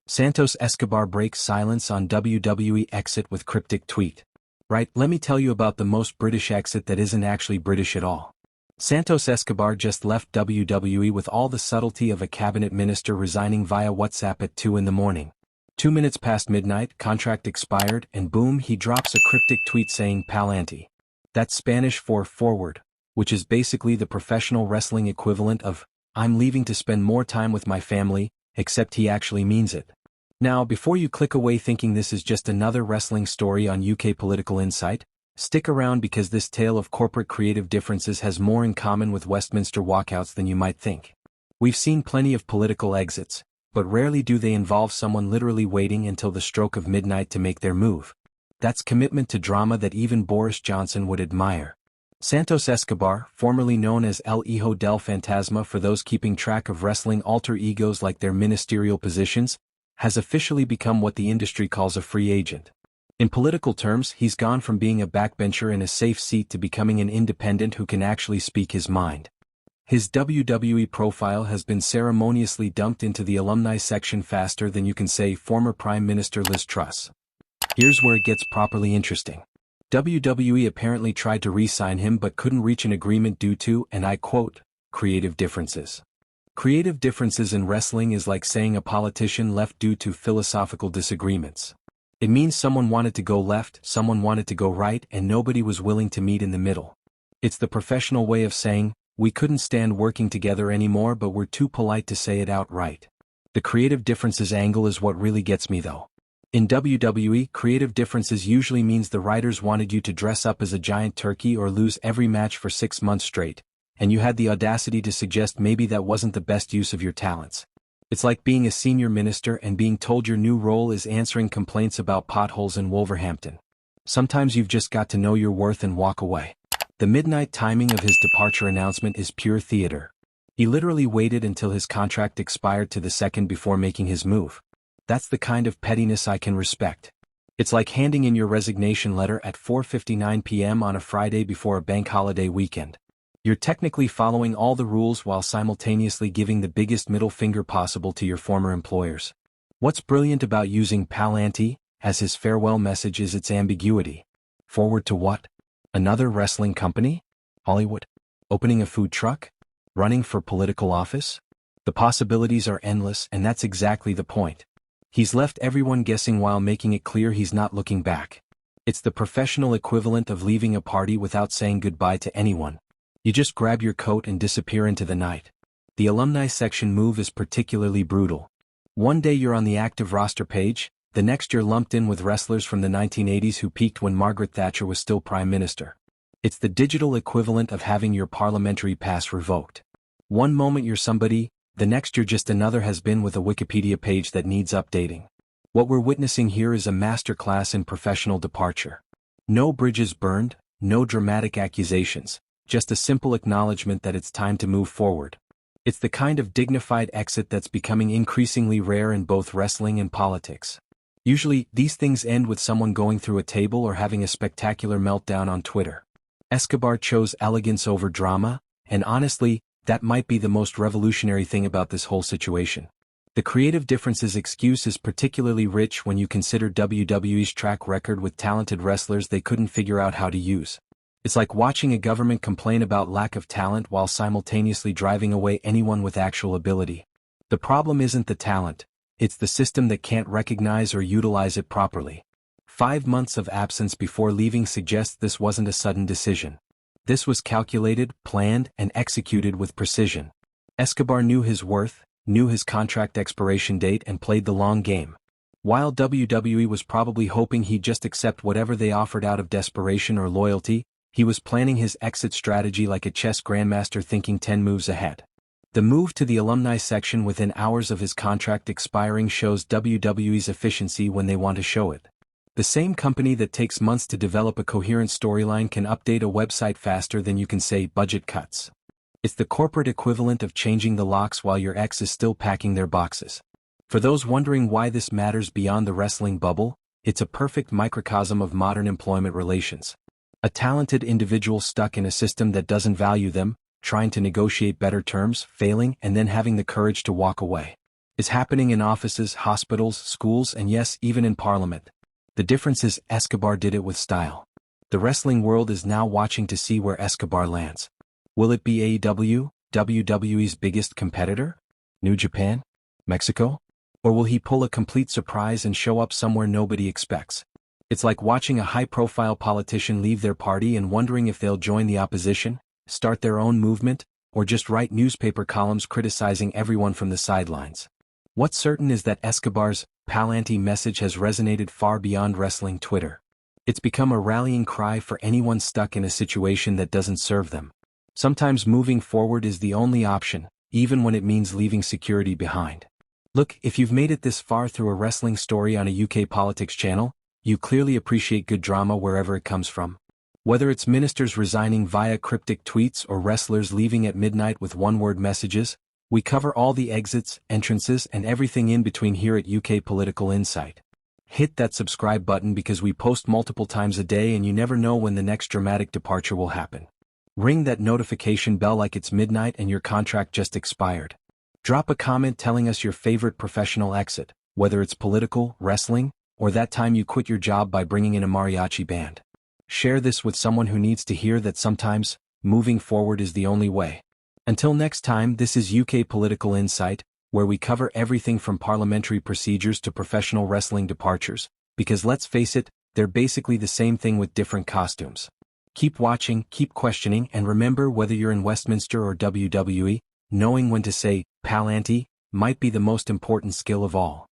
Santos Escobar breaks silence on WWE exit with cryptic tweet. Right, let me tell you about the most British exit that isn't actually British at all. Santos Escobar just left WWE with all the subtlety of a cabinet minister resigning via WhatsApp at 2 in the morning. 2 minutes past midnight, contract expired, and boom, he drops a cryptic tweet saying "Pa'lante." That's Spanish for "forward," which is basically the professional wrestling equivalent of "I'm leaving to spend more time with my family," except he actually means it. Now, before you click away thinking this is just another wrestling story on UK Political Insight, stick around because this tale of corporate creative differences has more in common with Westminster walkouts than you might think. We've seen plenty of political exits, but rarely do they involve someone literally waiting until the stroke of midnight to make their move. That's commitment to drama that even Boris Johnson would admire. Santos Escobar, formerly known as El Hijo del Fantasma for those keeping track of wrestling alter egos like their ministerial positions, has officially become what the industry calls a free agent. In political terms, he's gone from being a backbencher in a safe seat to becoming an independent who can actually speak his mind. His WWE profile has been ceremoniously dumped into the alumni section faster than you can say former Prime Minister Liz Truss. Here's where it gets properly interesting. WWE apparently tried to re-sign him but couldn't reach an agreement due to, and I quote, creative differences. Creative differences in wrestling is like saying a politician left due to philosophical disagreements. It means someone wanted to go left, someone wanted to go right, and nobody was willing to meet in the middle. It's the professional way of saying, we couldn't stand working together anymore but we're too polite to say it outright. The creative differences angle is what really gets me though. In WWE, creative differences usually means the writers wanted you to dress up as a giant turkey or lose every match for 6 months straight, and you had the audacity to suggest maybe that wasn't the best use of your talents. It's like being a senior minister and being told your new role is answering complaints about potholes in Wolverhampton. Sometimes you've just got to know your worth and walk away. The midnight timing of his departure announcement is pure theater. He literally waited until his contract expired to the second before making his move. That's the kind of pettiness I can respect. It's like handing in your resignation letter at 4:59 p.m. on a Friday before a bank holiday weekend. You're technically following all the rules while simultaneously giving the biggest middle finger possible to your former employers. What's brilliant about using "Pa'lante" as his farewell message is its ambiguity. Forward to what? Another wrestling company? Hollywood? Opening a food truck? Running for political office? The possibilities are endless, and that's exactly the point. He's left everyone guessing while making it clear he's not looking back. It's the professional equivalent of leaving a party without saying goodbye to anyone. You just grab your coat and disappear into the night. The alumni section move is particularly brutal. One day you're on the active roster page, the next you're lumped in with wrestlers from the 1980s who peaked when Margaret Thatcher was still Prime Minister. It's the digital equivalent of having your parliamentary pass revoked. One moment you're somebody, the next you're just another has-been with a Wikipedia page that needs updating. What we're witnessing here is a masterclass in professional departure. No bridges burned, no dramatic accusations, just a simple acknowledgement that it's time to move forward. It's the kind of dignified exit that's becoming increasingly rare in both wrestling and politics. Usually, these things end with someone going through a table or having a spectacular meltdown on Twitter. Escobar chose elegance over drama, and honestly, that might be the most revolutionary thing about this whole situation. The creative differences excuse is particularly rich when you consider WWE's track record with talented wrestlers they couldn't figure out how to use. It's like watching a government complain about lack of talent while simultaneously driving away anyone with actual ability. The problem isn't the talent, it's the system that can't recognize or utilize it properly. 5 months of absence before leaving suggests this wasn't a sudden decision. This was calculated, planned, and executed with precision. Escobar knew his worth, knew his contract expiration date, and played the long game. While WWE was probably hoping he'd just accept whatever they offered out of desperation or loyalty, he was planning his exit strategy like a chess grandmaster thinking 10 moves ahead. The move to the alumni section within hours of his contract expiring shows WWE's efficiency when they want to show it. The same company that takes months to develop a coherent storyline can update a website faster than you can say budget cuts. It's the corporate equivalent of changing the locks while your ex is still packing their boxes. For those wondering why this matters beyond the wrestling bubble, it's a perfect microcosm of modern employment relations. A talented individual stuck in a system that doesn't value them, trying to negotiate better terms, failing, and then having the courage to walk away. is happening in offices, hospitals, schools, and yes, even in Parliament. The difference is Escobar did it with style. The wrestling world is now watching to see where Escobar lands. Will it be AEW, WWE's biggest competitor? New Japan? Mexico? Or will he pull a complete surprise and show up somewhere nobody expects? It's like watching a high-profile politician leave their party and wondering if they'll join the opposition, start their own movement, or just write newspaper columns criticizing everyone from the sidelines. What's certain is that Escobar's Pa'lante message has resonated far beyond wrestling Twitter. It's become a rallying cry for anyone stuck in a situation that doesn't serve them. Sometimes moving forward is the only option, even when it means leaving security behind. Look, if you've made it this far through a wrestling story on a UK politics channel, you clearly appreciate good drama wherever it comes from. Whether it's ministers resigning via cryptic tweets or wrestlers leaving at midnight with one-word messages, we cover all the exits, entrances, and everything in between here at UK Political Insight. Hit that subscribe button because we post multiple times a day and you never know when the next dramatic departure will happen. Ring that notification bell like it's midnight and your contract just expired. Drop a comment telling us your favorite professional exit, whether it's political, wrestling, or that time you quit your job by bringing in a mariachi band. Share this with someone who needs to hear that sometimes, moving forward is the only way. Until next time, this is UK Political Insight, where we cover everything from parliamentary procedures to professional wrestling departures, because let's face it, they're basically the same thing with different costumes. Keep watching, keep questioning, and remember, whether you're in Westminster or WWE, knowing when to say, Pa'lante, might be the most important skill of all.